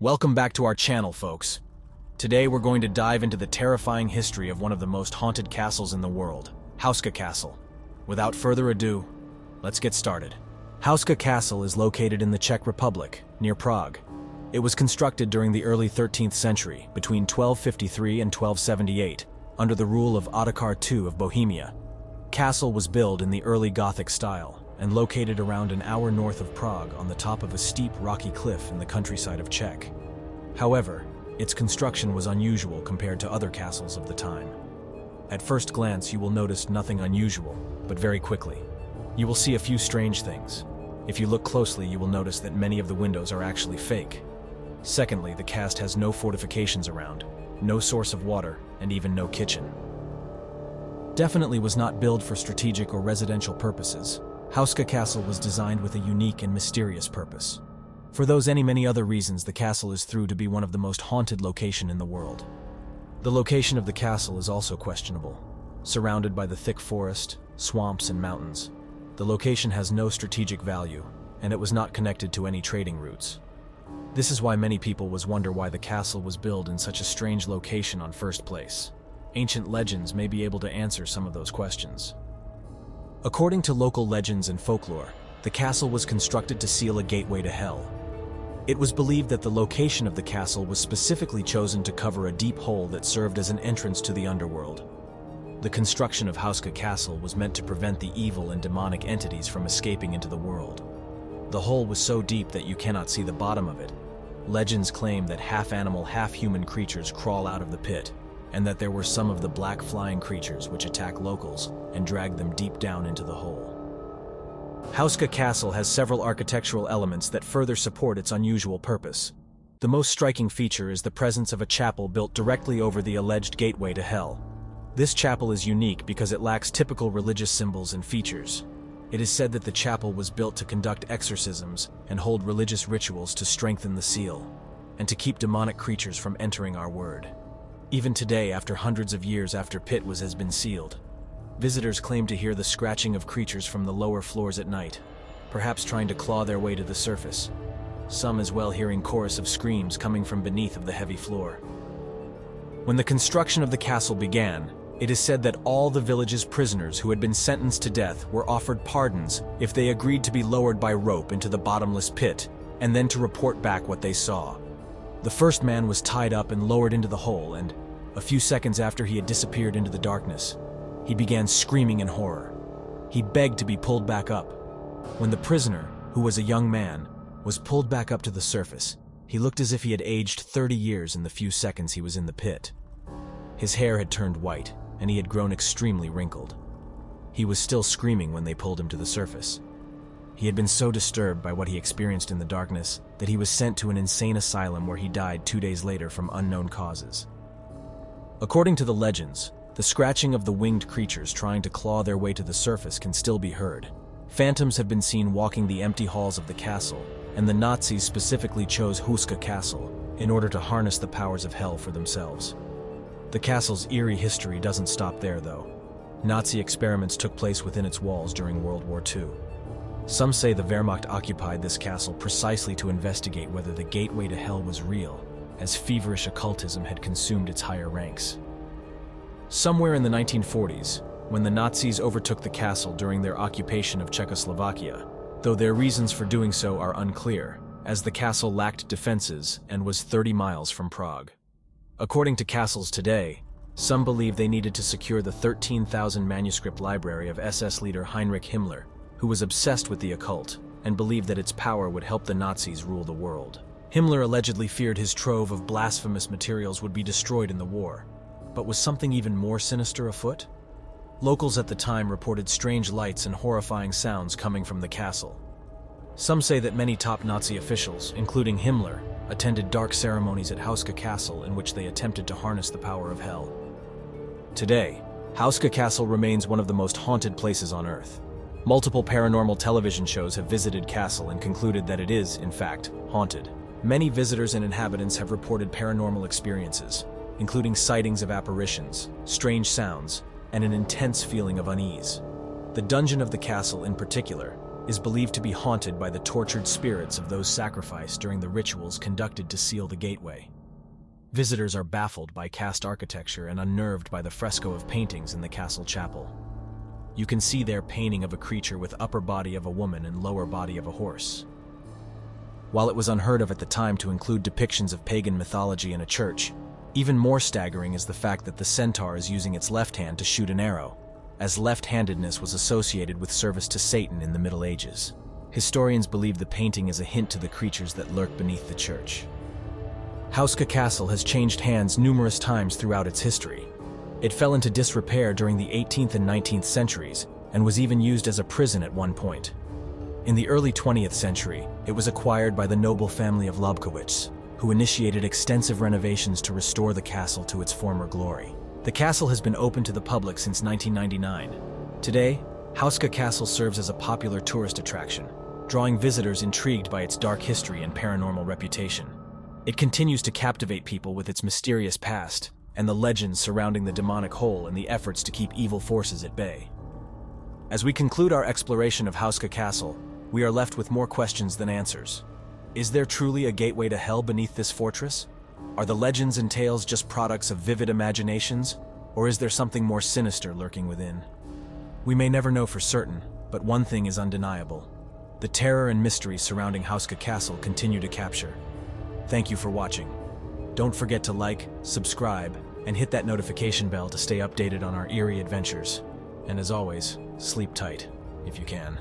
Welcome back to our channel, folks. Today we're going to dive into the terrifying history of one of the most haunted castles in the world, Houska Castle. Without further ado, let's get started. Houska Castle is located in the Czech Republic, near Prague. It was constructed during the early 13th century, between 1253 and 1278, under the rule of Ottokar II of Bohemia. Castle was built in the early Gothic style, and located around an hour north of Prague on the top of a steep rocky cliff in the countryside of Czech. However, its construction was unusual compared to other castles of the time. At first glance, you will notice nothing unusual, but very quickly, you will see a few strange things. If you look closely, you will notice that many of the windows are actually fake. Secondly, the castle has no fortifications around, no source of water, and even no kitchen. Definitely was not built for strategic or residential purposes. Houska Castle was designed with a unique and mysterious purpose. For those and many other reasons, the castle is thought to be one of the most haunted locations in the world. The location of the castle is also questionable. Surrounded by the thick forest, swamps, and mountains, the location has no strategic value, and it was not connected to any trading routes. This is why many people wonder why the castle was built in such a strange location in first place. Ancient legends may be able to answer some of those questions. According to local legends and folklore, the castle was constructed to seal a gateway to hell. It was believed that the location of the castle was specifically chosen to cover a deep hole that served as an entrance to the underworld. The construction of Houska Castle was meant to prevent the evil and demonic entities from escaping into the world. The hole was so deep that you cannot see the bottom of it. Legends claim that half-animal, half-human creatures crawl out of the pit, and that there were some of the black flying creatures which attack locals and drag them deep down into the hole. Houska Castle has several architectural elements that further support its unusual purpose. The most striking feature is the presence of a chapel built directly over the alleged gateway to hell. This chapel is unique because it lacks typical religious symbols and features. It is said that the chapel was built to conduct exorcisms and hold religious rituals to strengthen the seal, and to keep demonic creatures from entering our world. Even today, after hundreds of years after pit has been sealed, visitors claim to hear the scratching of creatures from the lower floors at night, perhaps trying to claw their way to the surface. Some as well hearing chorus of screams coming from beneath of the heavy floor. When the construction of the castle began, it is said that all the village's prisoners who had been sentenced to death were offered pardons if they agreed to be lowered by rope into the bottomless pit, and then to report back what they saw. The first man was tied up and lowered into the hole, and a few seconds after he had disappeared into the darkness, he began screaming in horror. He begged to be pulled back up. When the prisoner, who was a young man, was pulled back up to the surface, he looked as if he had aged 30 years in the few seconds he was in the pit. His hair had turned white, and he had grown extremely wrinkled. He was still screaming when they pulled him to the surface. He had been so disturbed by what he experienced in the darkness that he was sent to an insane asylum where he died 2 days later from unknown causes. According to the legends, the scratching of the winged creatures trying to claw their way to the surface can still be heard. Phantoms have been seen walking the empty halls of the castle, and the Nazis specifically chose Houska Castle in order to harness the powers of hell for themselves. The castle's eerie history doesn't stop there, though. Nazi experiments took place within its walls during World War II. Some say the Wehrmacht occupied this castle precisely to investigate whether the gateway to hell was real, as feverish occultism had consumed its higher ranks. Somewhere in the 1940s, when the Nazis overtook the castle during their occupation of Czechoslovakia, though their reasons for doing so are unclear, as the castle lacked defenses and was 30 miles from Prague. According to castles today, some believe they needed to secure the 13,000 manuscript library of SS leader Heinrich Himmler, who was obsessed with the occult and believed that its power would help the Nazis rule the world. Himmler allegedly feared his trove of blasphemous materials would be destroyed in the war. But was something even more sinister afoot? Locals at the time reported strange lights and horrifying sounds coming from the castle. Some say that many top Nazi officials, including Himmler, attended dark ceremonies at Houska Castle in which they attempted to harness the power of hell. Today, Houska Castle remains one of the most haunted places on Earth. Multiple paranormal television shows have visited Castle and concluded that it is, in fact, haunted. Many visitors and inhabitants have reported paranormal experiences, including sightings of apparitions, strange sounds, and an intense feeling of unease. The dungeon of the castle, in particular, is believed to be haunted by the tortured spirits of those sacrificed during the rituals conducted to seal the gateway. Visitors are baffled by cast architecture and unnerved by the fresco of paintings in the castle chapel. You can see their painting of a creature with upper body of a woman and lower body of a horse. While it was unheard of at the time to include depictions of pagan mythology in a church, even more staggering is the fact that the centaur is using its left hand to shoot an arrow, as left-handedness was associated with service to Satan in the Middle Ages. Historians believe the painting is a hint to the creatures that lurk beneath the church. Houska Castle has changed hands numerous times throughout its history. It fell into disrepair during the 18th and 19th centuries and was even used as a prison at one point. In the early 20th century, it was acquired by the noble family of Lobkowicz, who initiated extensive renovations to restore the castle to its former glory. The castle has been open to the public since 1999. Today, Houska Castle serves as a popular tourist attraction, drawing visitors intrigued by its dark history and paranormal reputation. It continues to captivate people with its mysterious past and the legends surrounding the demonic hole and the efforts to keep evil forces at bay. As we conclude our exploration of Houska Castle, we are left with more questions than answers. Is there truly a gateway to hell beneath this fortress? Are the legends and tales just products of vivid imaginations, or is there something more sinister lurking within? We may never know for certain, but one thing is undeniable. The terror and mystery surrounding Houska Castle continue to capture. Thank you for watching. Don't forget to like, subscribe, and hit that notification bell to stay updated on our eerie adventures. And as always, sleep tight, if you can.